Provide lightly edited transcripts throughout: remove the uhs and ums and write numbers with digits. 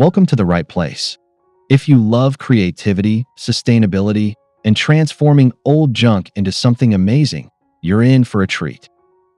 welcome to the right place. If you love creativity, sustainability, and transforming old junk into something amazing, you're in for a treat.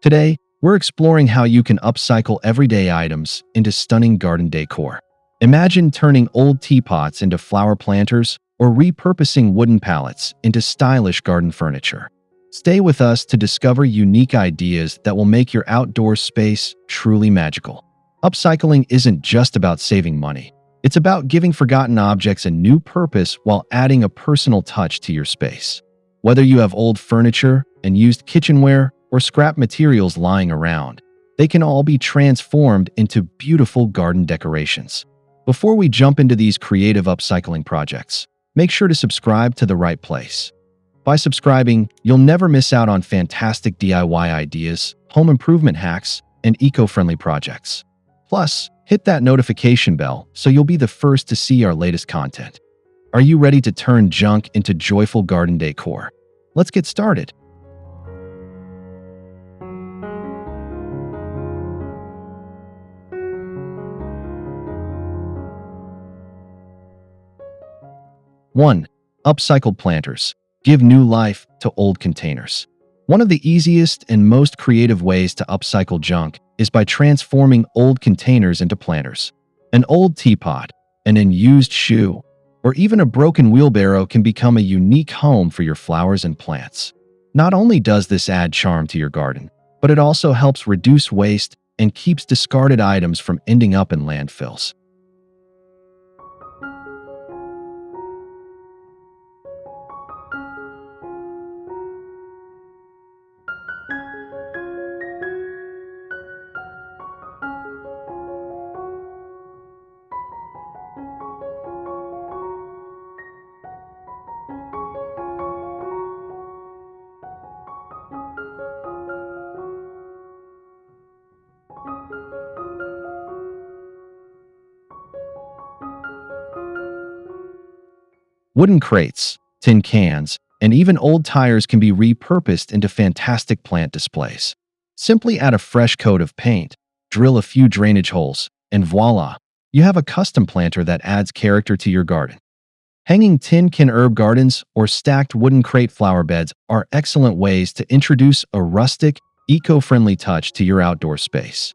Today, we're exploring how you can upcycle everyday items into stunning garden decor. Imagine turning old teapots into flower planters or repurposing wooden pallets into stylish garden furniture. Stay with us to discover unique ideas that will make your outdoor space truly magical. Upcycling isn't just about saving money. It's about giving forgotten objects a new purpose while adding a personal touch to your space. Whether you have old furniture and used kitchenware or scrap materials lying around, they can all be transformed into beautiful garden decorations. Before we jump into these creative upcycling projects, make sure to subscribe to the right place. By subscribing, you'll never miss out on fantastic DIY ideas, home improvement hacks, and eco-friendly projects. Plus, hit that notification bell so you'll be the first to see our latest content. Are you ready to turn junk into joyful garden decor? Let's get started. One, upcycled planters. Give new life to old containers. One of the easiest and most creative ways to upcycle junk is by transforming old containers into planters. An old teapot, an unused shoe, or even a broken wheelbarrow can become a unique home for your flowers and plants. Not only does this add charm to your garden, but it also helps reduce waste and keeps discarded items from ending up in landfills. Wooden crates, tin cans, and even old tires can be repurposed into fantastic plant displays. Simply add a fresh coat of paint, drill a few drainage holes, and voila, you have a custom planter that adds character to your garden. Hanging tin can herb gardens or stacked wooden crate flower beds are excellent ways to introduce a rustic, eco-friendly touch to your outdoor space.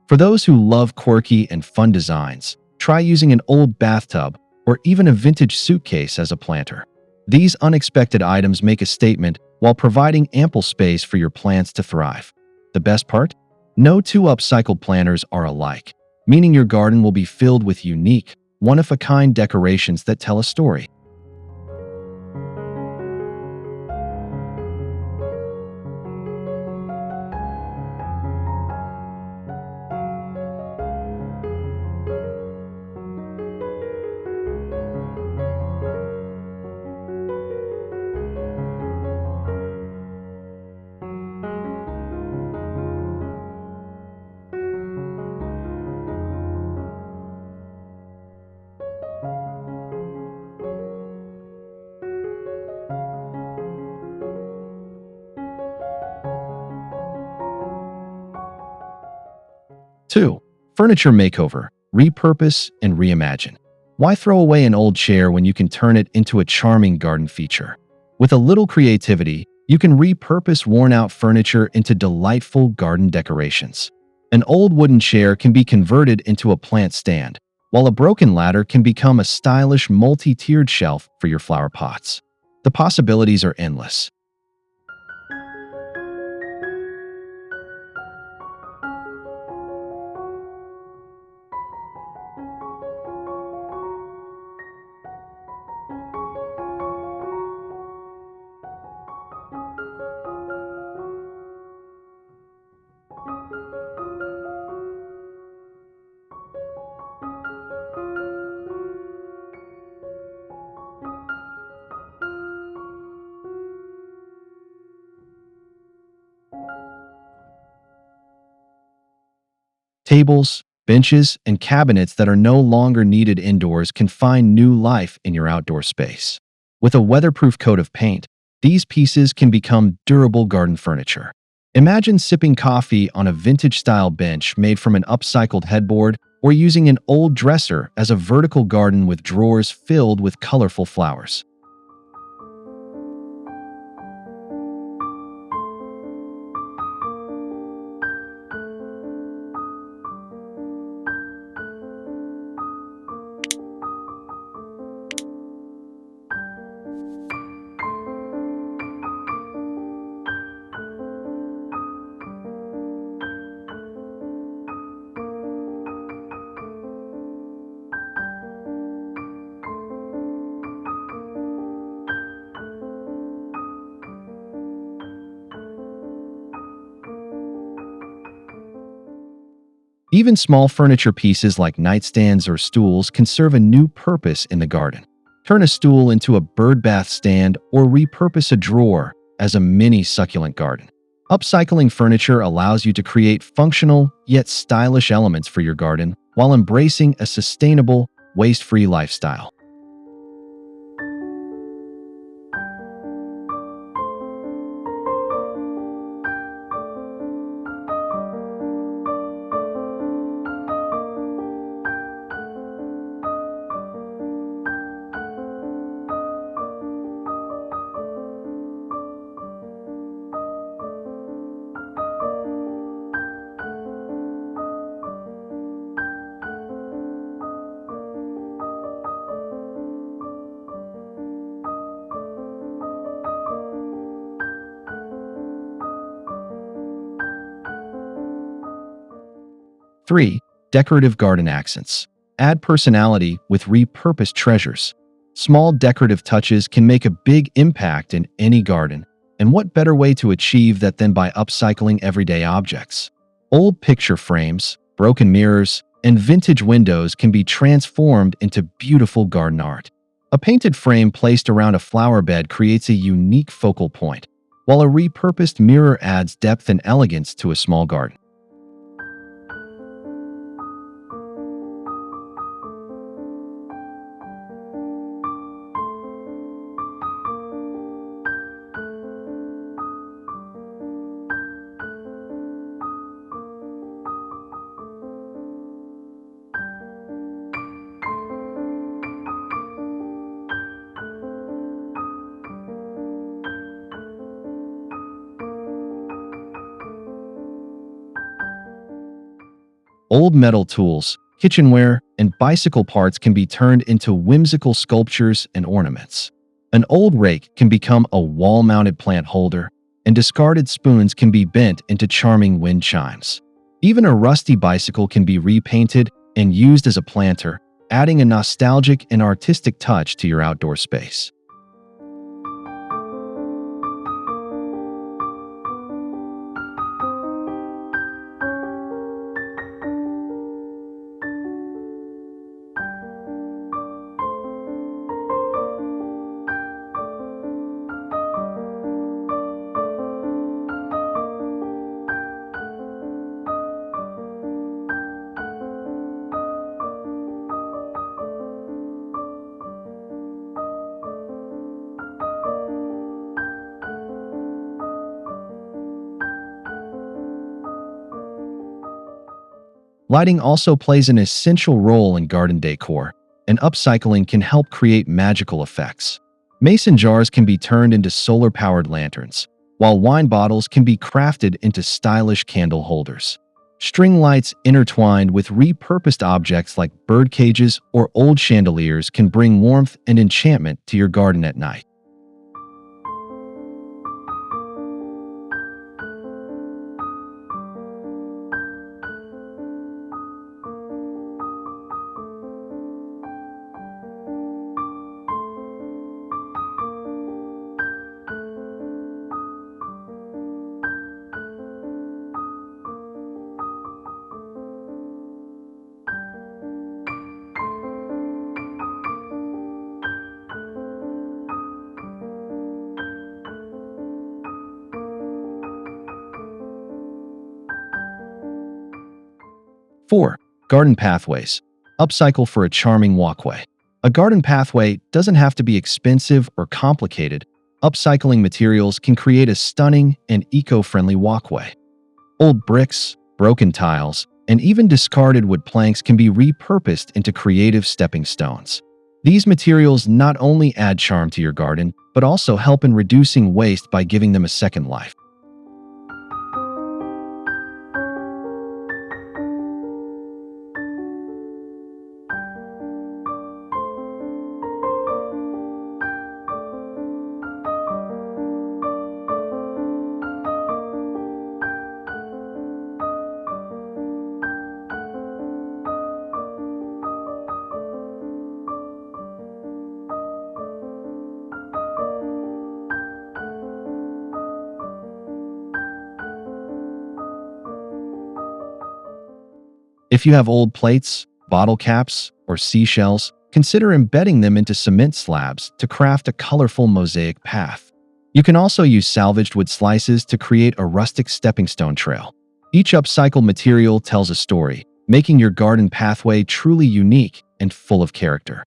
'For those who love quirky and fun designs, try using an old bathtub or even a vintage suitcase as a planter. These unexpected items make a statement while providing ample space for your plants to thrive. The best part? No two upcycled planters are alike, meaning your garden will be filled with unique, one-of-a-kind decorations that tell a story. 2. Furniture makeover, repurpose, and reimagine. Why throw away an old chair when you can turn it into a charming garden feature? With a little creativity, you can repurpose worn-out furniture into delightful garden decorations. An old wooden chair can be converted into a plant stand, while a broken ladder can become a stylish multi-tiered shelf for your flower pots. The possibilities are endless. Tables, benches, and cabinets that are no longer needed indoors can find new life in your outdoor space. With a weatherproof coat of paint, these pieces can become durable garden furniture. Imagine sipping coffee on a vintage-style bench made from an upcycled headboard or using an old dresser as a vertical garden with drawers filled with colorful flowers. 'Even small furniture pieces like nightstands or stools can serve a new purpose in the garden. Turn a stool into a bird bath stand or repurpose a drawer as a mini succulent garden. Upcycling furniture allows you to create functional yet stylish elements for your garden while embracing a sustainable, waste-free lifestyle. 3. Decorative garden accents. Add personality with repurposed treasures. Small decorative touches can make a big impact in any garden, and what better way to achieve that than by upcycling everyday objects? Old picture frames, broken mirrors, and vintage windows can be transformed into beautiful garden art. A painted frame placed around a flower bed creates a unique focal point, while a repurposed mirror adds depth and elegance to a small garden. Old metal tools, kitchenware, and bicycle parts can be turned into whimsical sculptures and ornaments. An old rake can become a wall-mounted plant holder, and discarded spoons can be bent into charming wind chimes. Even a rusty bicycle can be repainted and used as a planter, adding a nostalgic and artistic touch to your outdoor space. Lighting also plays an essential role in garden decor, and upcycling can help create magical effects. Mason jars can be turned into solar-powered lanterns, while wine bottles can be crafted into stylish candle holders. String lights intertwined with repurposed objects like bird cages or old chandeliers can bring warmth and enchantment to your garden at night. 4. Garden pathways. Upcycle for a charming walkway. A garden pathway doesn't have to be expensive or complicated. Upcycling materials can create a stunning and eco-friendly walkway. Old bricks, broken tiles, and even discarded wood planks can be repurposed into creative stepping stones. These materials not only add charm to your garden, but also help in reducing waste by giving them a second life. If you have old plates, bottle caps, or seashells, consider embedding them into cement slabs to craft a colorful mosaic path. You can also use salvaged wood slices to create a rustic stepping stone trail. Each upcycled material tells a story, making your garden pathway truly unique and full of character.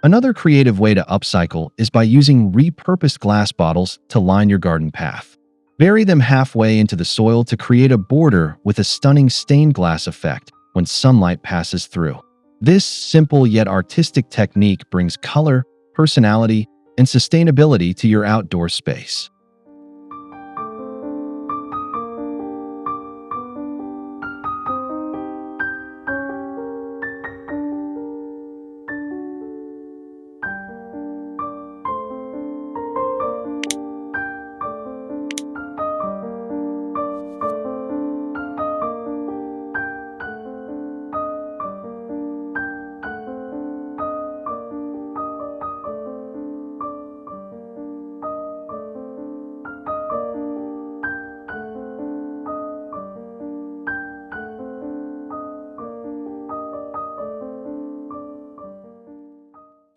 'Another creative way to upcycle is by using repurposed glass bottles to line your garden path. Bury them halfway into the soil to create a border with a stunning stained glass effect when sunlight passes through. This simple yet artistic technique brings color, personality, and sustainability to your outdoor space.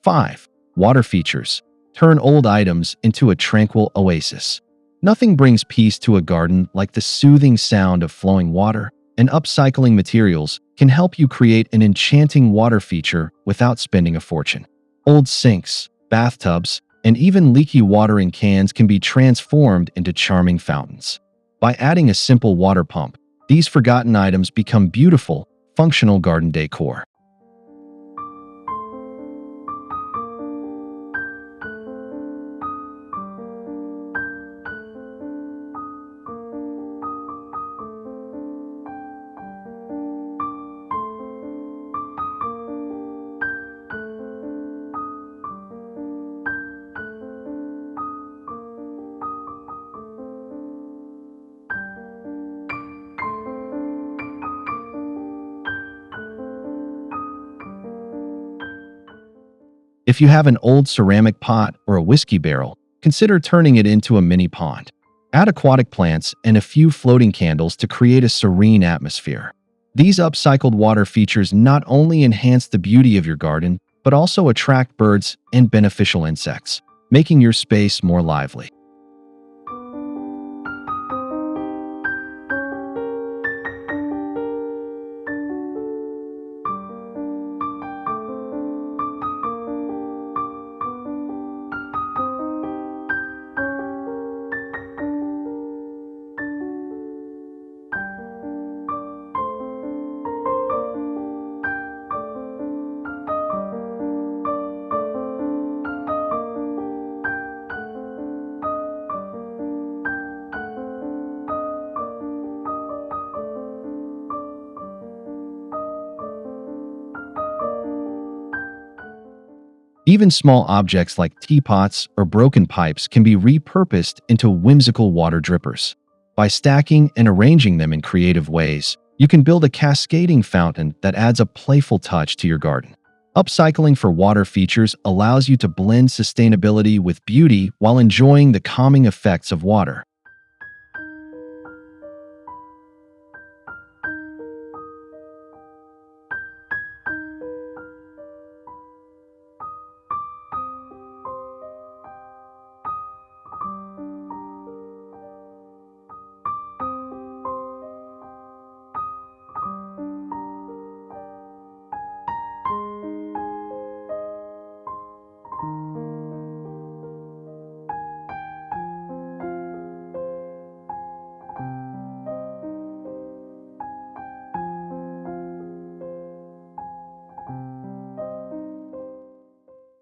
5. Water features. Turn old items into a tranquil oasis. Nothing brings peace to a garden like the soothing sound of flowing water, and upcycling materials can help you create an enchanting water feature without spending a fortune. Old sinks, bathtubs, and even leaky watering cans can be transformed into charming fountains. By adding a simple water pump, these forgotten items become beautiful, functional garden decor. 'If you have an old ceramic pot or a whiskey barrel, consider turning it into a mini pond. Add aquatic plants and a few floating candles to create a serene atmosphere. These upcycled water features not only enhance the beauty of your garden, but also attract birds and beneficial insects, making your space more lively. Even small objects like teapots or broken pipes can be repurposed into whimsical water drippers. By stacking and arranging them in creative ways, you can build a cascading fountain that adds a playful touch to your garden. Upcycling for water features allows you to blend sustainability with beauty while enjoying the calming effects of water.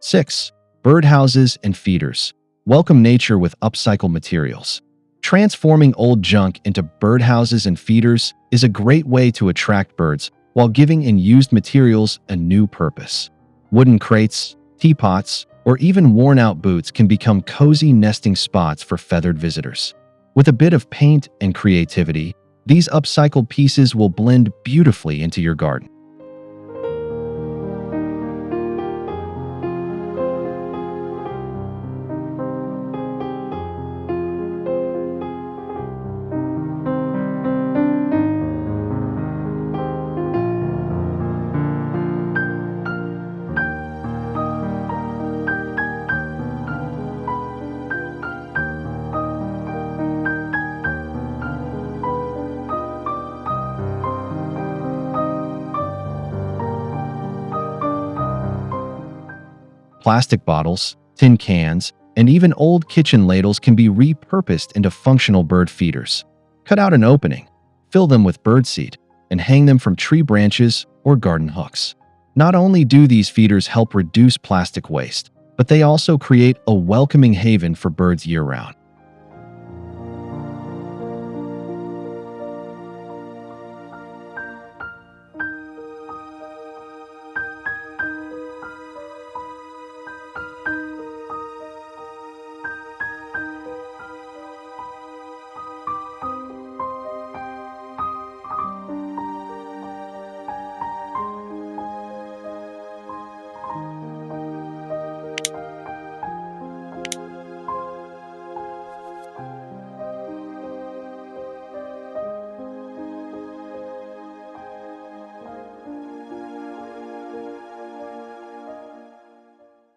6. Birdhouses and feeders. Welcome nature with upcycled materials. Transforming old junk into birdhouses and feeders is a great way to attract birds while giving unused materials a new purpose. Wooden crates, teapots, or even worn-out boots can become cozy nesting spots for feathered visitors. With a bit of paint and creativity, these upcycled pieces will blend beautifully into your garden. Plastic bottles, tin cans, and even old kitchen ladles can be repurposed into functional bird feeders. Cut out an opening, fill them with birdseed, and hang them from tree branches or garden hooks. Not only do these feeders help reduce plastic waste, but they also create a welcoming haven for birds year-round.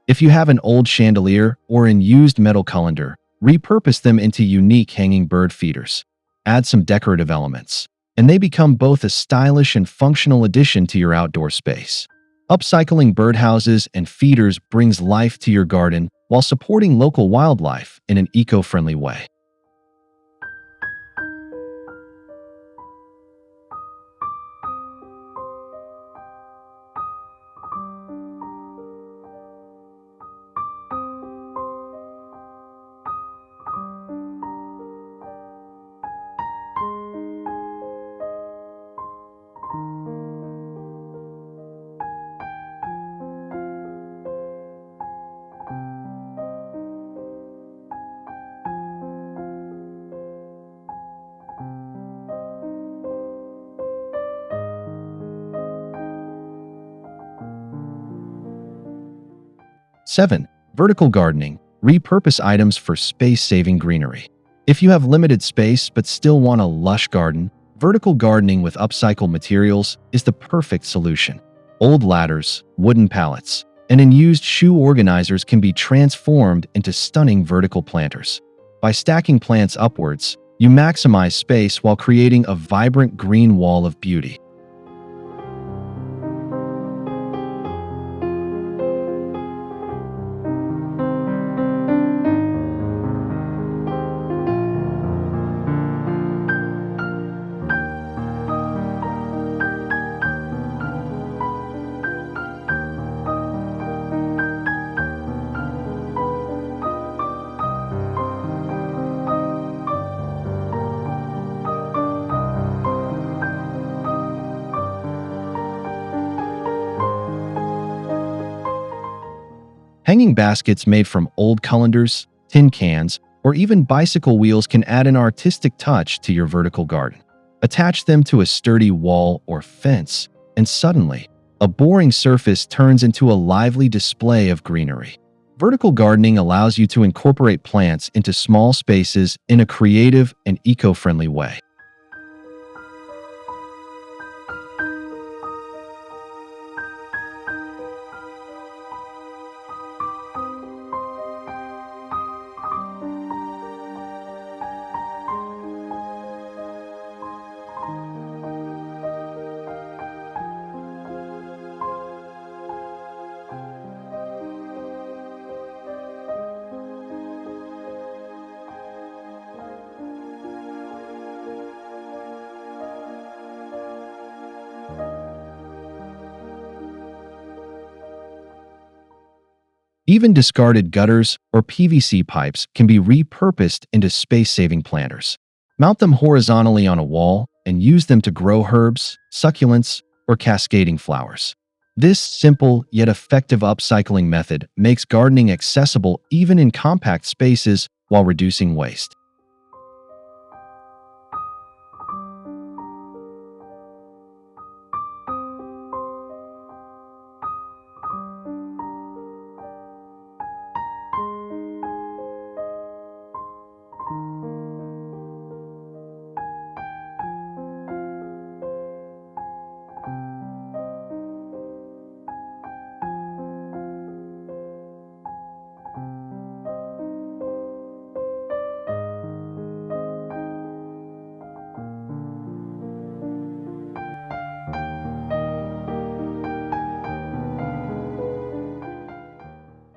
If you have an old chandelier or an used metal colander, repurpose them into unique hanging bird feeders. Add some decorative elements, and they become both a stylish and functional addition to your outdoor space. Upcycling birdhouses and feeders brings life to your garden while supporting local wildlife in an eco-friendly way. 7. Vertical gardening. Repurpose items for space-saving greenery. If you have limited space but still want a lush garden, vertical gardening with upcycled materials is the perfect solution. Old ladders, wooden pallets, and unused shoe organizers can be transformed into stunning vertical planters. By stacking plants upwards, you maximize space while creating a vibrant green wall of beauty. Hanging baskets made from old colanders, tin cans, or even bicycle wheels can add an artistic touch to your vertical garden. Attach them to a sturdy wall or fence, and suddenly, a boring surface turns into a lively display of greenery. Vertical gardening allows you to incorporate plants into small spaces in a creative and eco-friendly way. 'Even discarded gutters or PVC pipes can be repurposed into space-saving planters. Mount them horizontally on a wall and use them to grow herbs, succulents, or cascading flowers. This simple yet effective upcycling method makes gardening accessible even in compact spaces while reducing waste.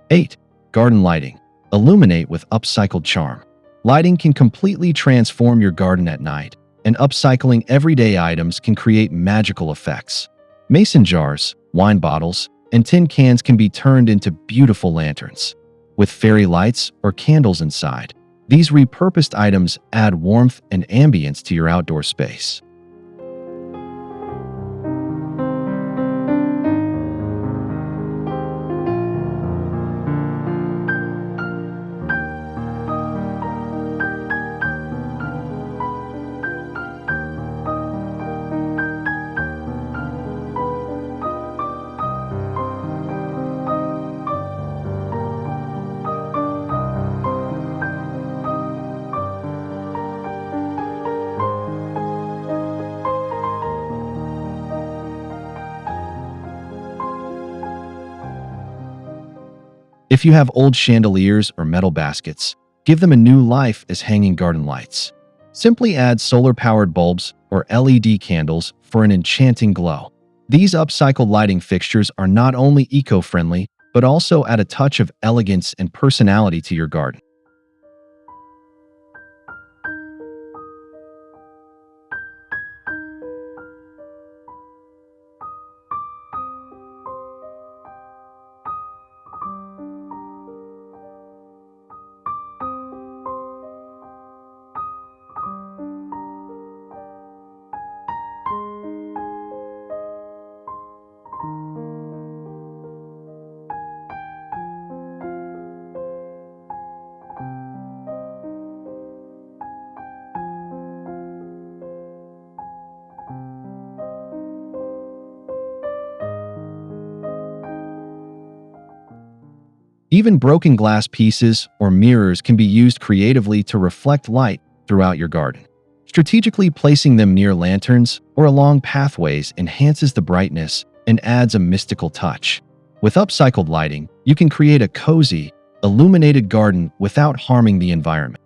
8. Garden lighting. Illuminate with upcycled charm. Lighting can completely transform your garden at night, and upcycling everyday items can create magical effects. Mason jars, wine bottles, and tin cans can be turned into beautiful lanterns. With fairy lights or candles inside, these repurposed items add warmth and ambience to your outdoor space. 'If you have old chandeliers or metal baskets, give them a new life as hanging garden lights. Simply add solar-powered bulbs or LED candles for an enchanting glow. These upcycled lighting fixtures are not only eco-friendly, but also add a touch of elegance and personality to your garden. Even broken glass pieces or mirrors can be used creatively to reflect light throughout your garden. Strategically placing them near lanterns or along pathways enhances the brightness and adds a mystical touch. With upcycled lighting, you can create a cozy, illuminated garden without harming the environment.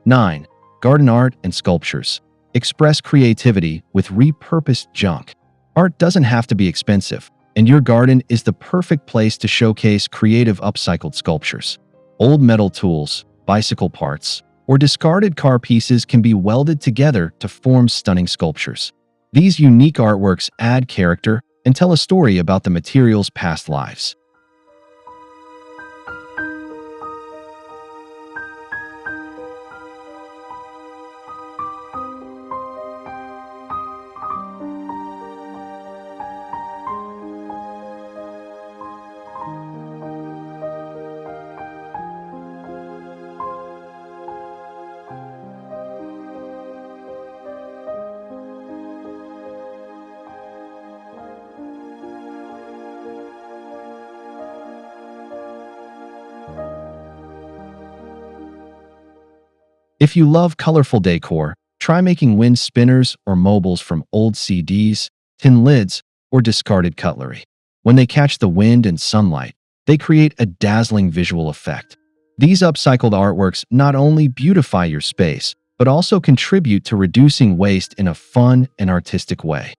9. Garden art and sculptures. Express creativity with repurposed junk. Art doesn't have to be expensive, and your garden is the perfect place to showcase creative upcycled sculptures. Old metal tools, bicycle parts, or discarded car pieces can be welded together to form stunning sculptures. These unique artworks add character and tell a story about the material's past lives. If you love colorful decor, try making wind spinners or mobiles from old CDs, tin lids, or discarded cutlery. When they catch the wind and sunlight, they create a dazzling visual effect. These upcycled artworks not only beautify your space, but also contribute to reducing waste in a fun and artistic way.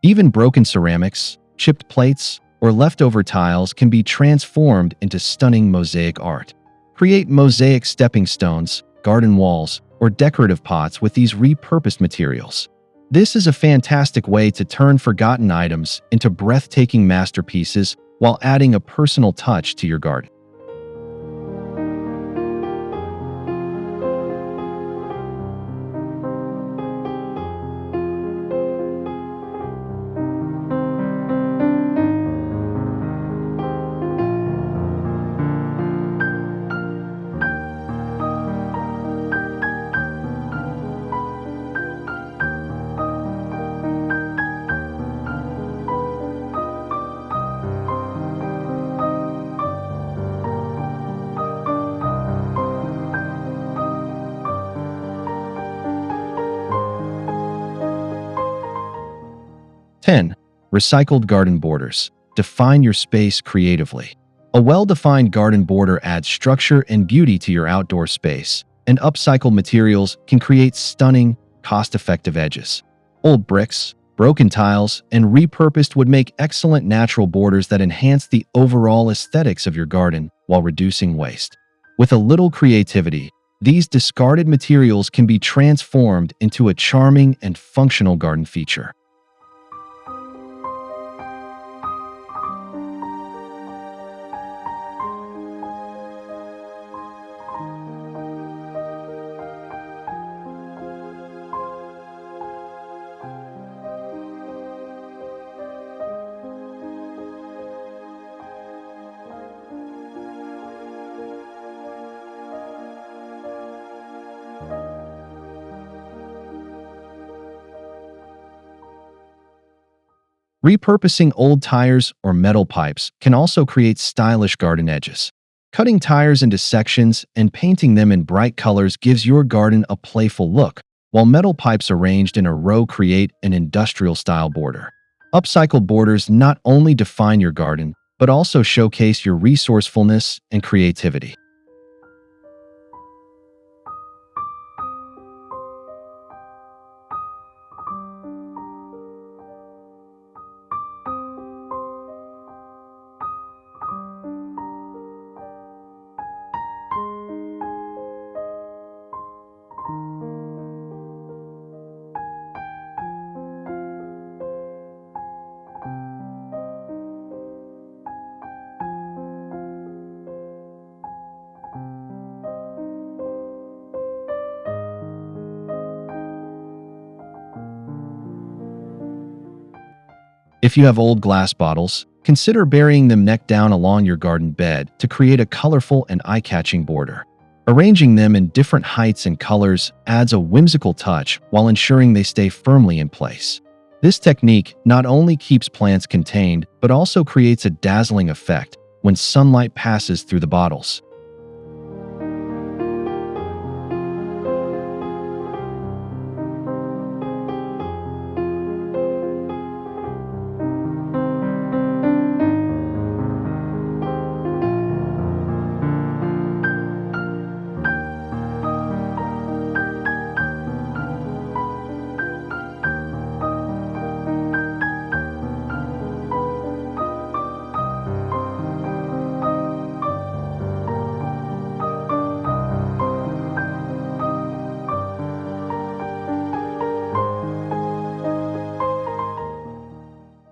Even broken ceramics, chipped plates, or leftover tiles can be transformed into stunning mosaic art. Create mosaic stepping stones, garden walls, or decorative pots with these repurposed materials. This is a fantastic way to turn forgotten items into breathtaking masterpieces while adding a personal touch to your garden. 10. Recycled garden borders. Define your space creatively. A well-defined garden border adds structure and beauty to your outdoor space, and upcycled materials can create stunning, cost-effective edges. Old bricks, broken tiles, and repurposed would make excellent natural borders that enhance the overall aesthetics of your garden while reducing waste. With a little creativity, these discarded materials can be transformed into a charming and functional garden feature. 'Repurposing old tires or metal pipes can also create stylish garden edges. Cutting tires into sections and painting them in bright colors gives your garden a playful look, while metal pipes arranged in a row create an industrial-style border. Upcycled borders not only define your garden, but also showcase your resourcefulness and creativity. If you have old glass bottles, consider burying them neck down along your garden bed to create a colorful and eye-catching border. Arranging them in different heights and colors adds a whimsical touch while ensuring they stay firmly in place. This technique not only keeps plants contained, but also creates a dazzling effect when sunlight passes through the bottles.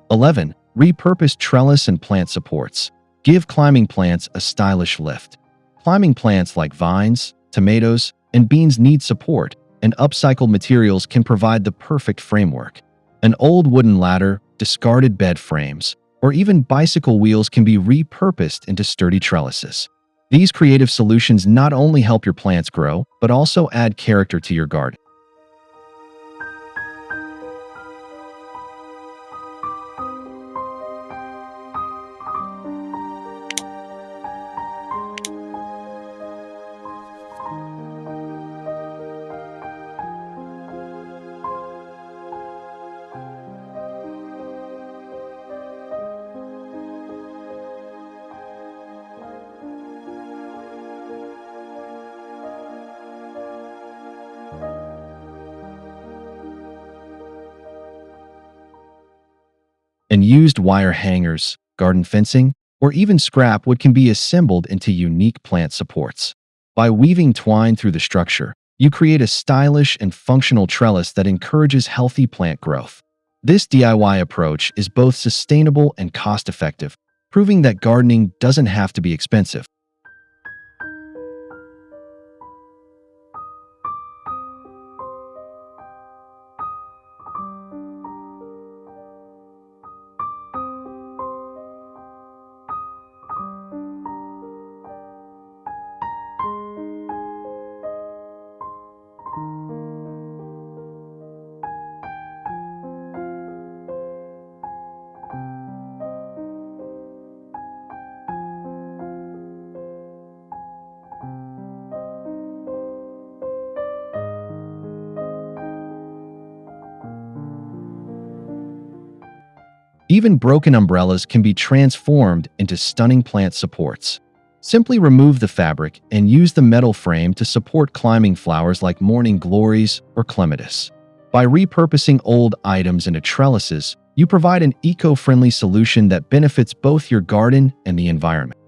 11. Repurpose trellis and plant supports. Give climbing plants a stylish lift. Climbing plants like vines, tomatoes, and beans need support, and upcycled materials can provide the perfect framework. An old wooden ladder, discarded bed frames, or even bicycle wheels can be repurposed into sturdy trellises. These creative solutions not only help your plants grow, but also add character to your garden. 'And used wire hangers, garden fencing, or even scrap wood can be assembled into unique plant supports. By weaving twine through the structure, you create a stylish and functional trellis that encourages healthy plant growth. This DIY approach is both sustainable and cost-effective, proving that gardening doesn't have to be expensive. 'Even broken umbrellas can be transformed into stunning plant supports. Simply remove the fabric and use the metal frame to support climbing flowers like morning glories or clematis. By repurposing old items into trellises, you provide an eco-friendly solution that benefits both your garden and the environment.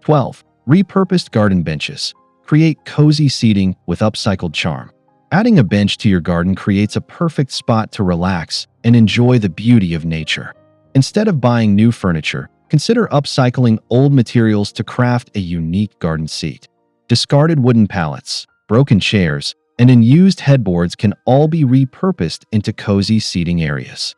12. Repurposed garden benches. Create cozy seating with upcycled charm. Adding a bench to your garden creates a perfect spot to relax and enjoy the beauty of nature. Instead of buying new furniture, consider upcycling old materials to craft a unique garden seat. Discarded wooden pallets, broken chairs, and unused headboards can all be repurposed into cozy seating areas.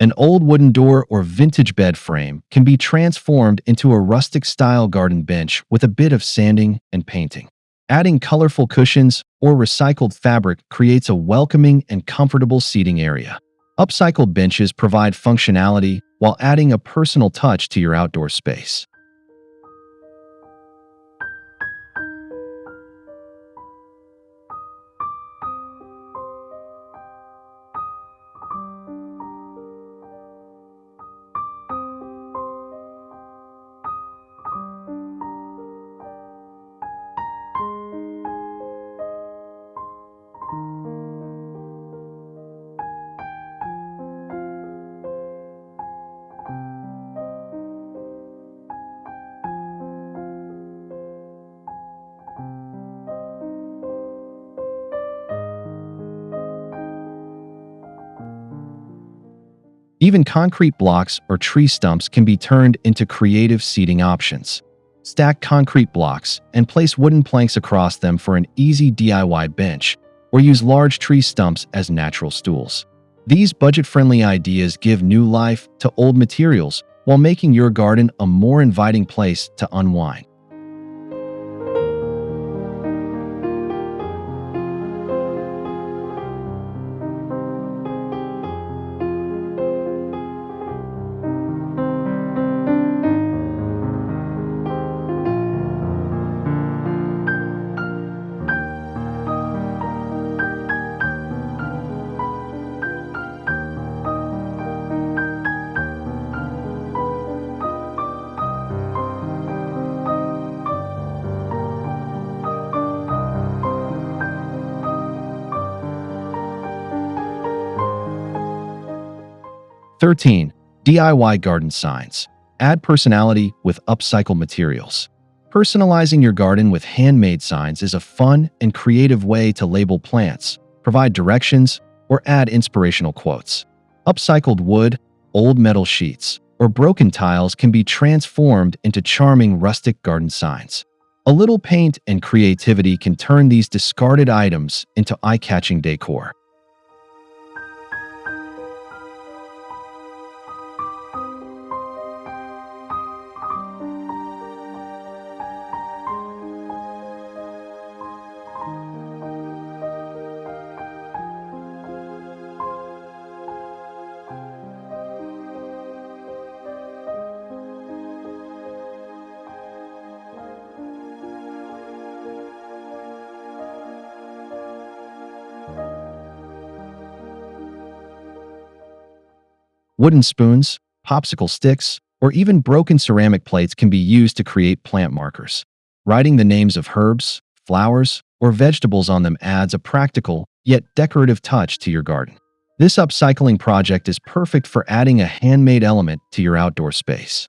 An old wooden door or vintage bed frame can be transformed into a rustic-style garden bench with a bit of sanding and painting. Adding colorful cushions or recycled fabric creates a welcoming and comfortable seating area. Upcycled benches provide functionality while adding a personal touch to your outdoor space. 'Even concrete blocks or tree stumps can be turned into creative seating options. Stack concrete blocks and place wooden planks across them for an easy DIY bench, or use large tree stumps as natural stools. These budget-friendly ideas give new life to old materials while making your garden a more inviting place to unwind. 13. DIY garden signs. Add personality with upcycled materials. Personalizing your garden with handmade signs is a fun and creative way to label plants, provide directions, or add inspirational quotes. Upcycled wood, old metal sheets, or broken tiles can be transformed into charming rustic garden signs. A little paint and creativity can turn these discarded items into eye-catching decor. 'Wooden spoons, popsicle sticks, or even broken ceramic plates can be used to create plant markers. Writing the names of herbs, flowers, or vegetables on them adds a practical, yet decorative touch to your garden. This upcycling project is perfect for adding a handmade element to your outdoor space.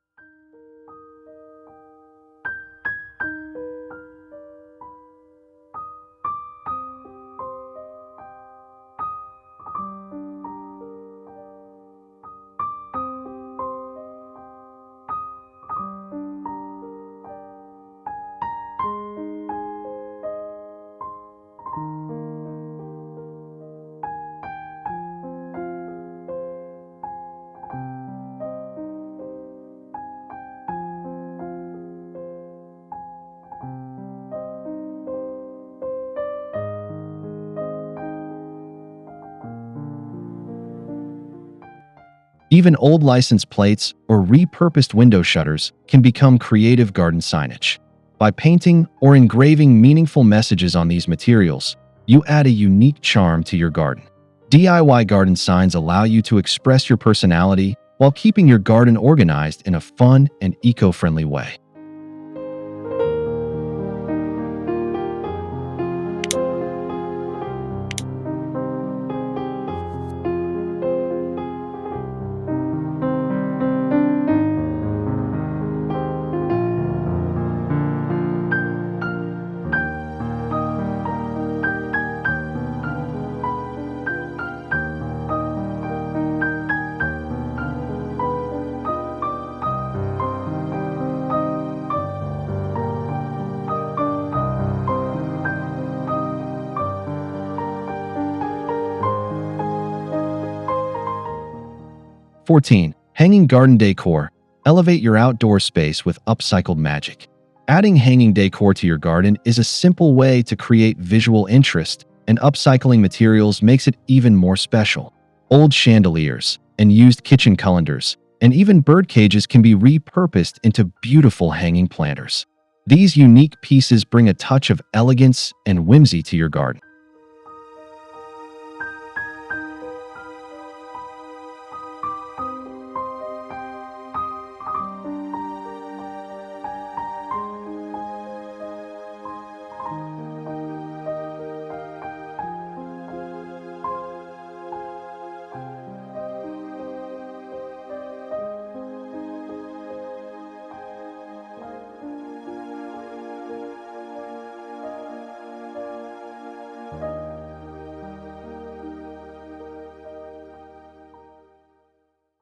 Even old license plates or repurposed window shutters can become creative garden signage. By painting or engraving meaningful messages on these materials, you add a unique charm to your garden. DIY garden signs allow you to express your personality while keeping your garden organized in a fun and eco-friendly way. 14. Hanging garden decor. Elevate your outdoor space with upcycled magic. Adding hanging decor to your garden is a simple way to create visual interest, and upcycling materials makes it even more special. Old chandeliers and used kitchen calendars and even bird cages can be repurposed into beautiful hanging planters. These unique pieces bring a touch of elegance and whimsy to your garden.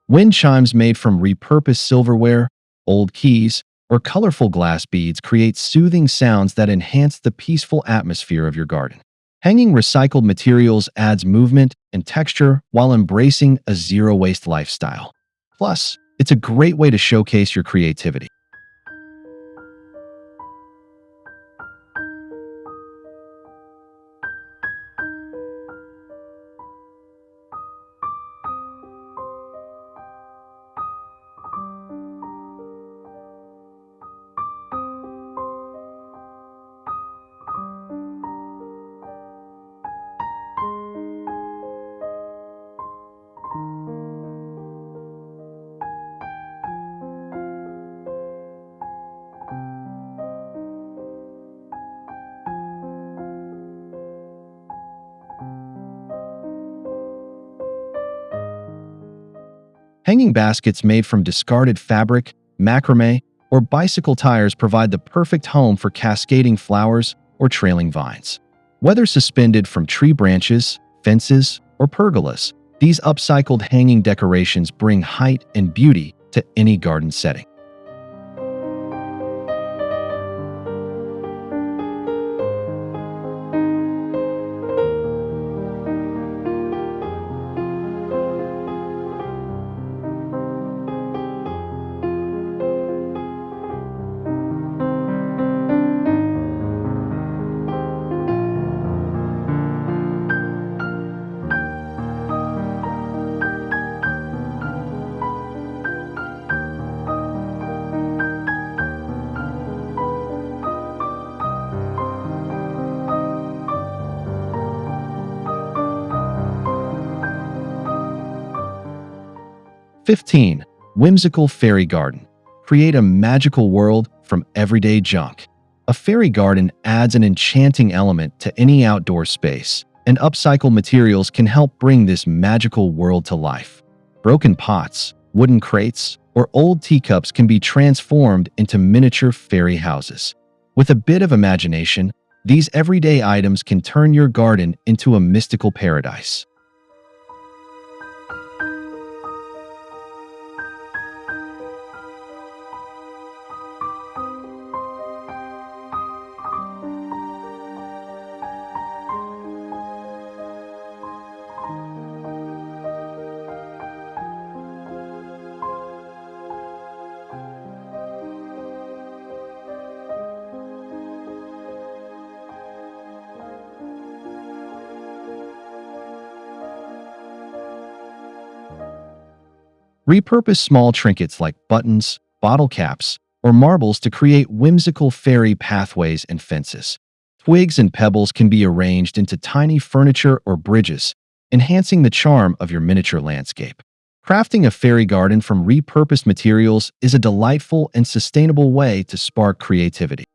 Wind chimes made from repurposed silverware, old keys, or colorful glass beads create soothing sounds that enhance the peaceful atmosphere of your garden. Hanging recycled materials adds movement and texture while embracing a zero-waste lifestyle. Plus, it's a great way to showcase your creativity. 'Hanging baskets made from discarded fabric, macrame, or bicycle tires provide the perfect home for cascading flowers or trailing vines. Whether suspended from tree branches, fences, or pergolas, these upcycled hanging decorations bring height and beauty to any garden setting. 15. Whimsical fairy garden. Create a magical world from everyday junk. A fairy garden adds an enchanting element to any outdoor space, and upcycled materials can help bring this magical world to life. Broken pots, wooden crates, or old teacups can be transformed into miniature fairy houses. With a bit of imagination, these everyday items can turn your garden into a mystical paradise. 'Repurpose small trinkets like buttons, bottle caps, or marbles to create whimsical fairy pathways and fences. Twigs and pebbles can be arranged into tiny furniture or bridges, enhancing the charm of your miniature landscape. Crafting a fairy garden from repurposed materials is a delightful and sustainable way to spark creativity.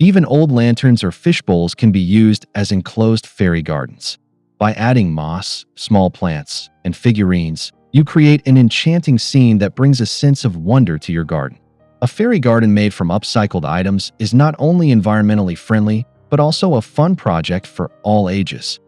Even old lanterns or fish bowls can be used as enclosed fairy gardens. By adding moss, small plants, and figurines, you create an enchanting scene that brings a sense of wonder to your garden. A fairy garden made from upcycled items is not only environmentally friendly, but also a fun project for all ages.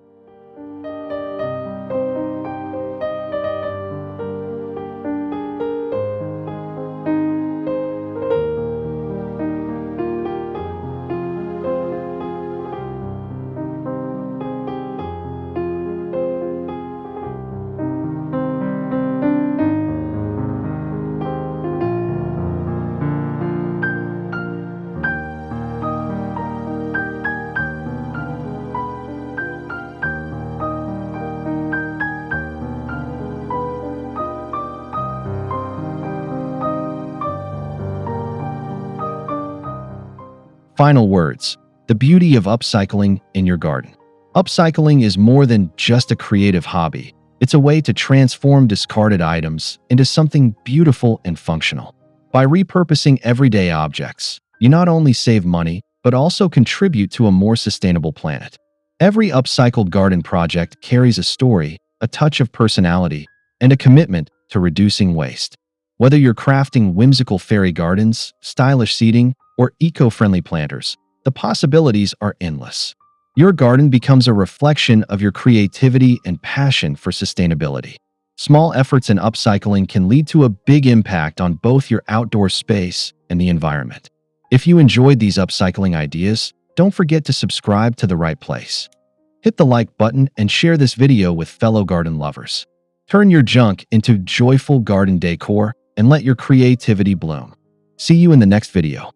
Final words. The beauty of upcycling in your garden. Upcycling is more than just a creative hobby. It's a way to transform discarded items into something beautiful and functional. By repurposing everyday objects, you not only save money, but also contribute to a more sustainable planet. Every upcycled garden project carries a story, a touch of personality, and a commitment to reducing waste. Whether you're crafting whimsical fairy gardens, stylish seating, or eco-friendly planters, the possibilities are endless. Your garden becomes a reflection of your creativity and passion for sustainability. Small efforts in upcycling can lead to a big impact on both your outdoor space and the environment. If you enjoyed these upcycling ideas, don't forget to subscribe to The Right Place. Hit the like button and share this video with fellow garden lovers. Turn your junk into joyful garden decor and let your creativity bloom. See you in the next video.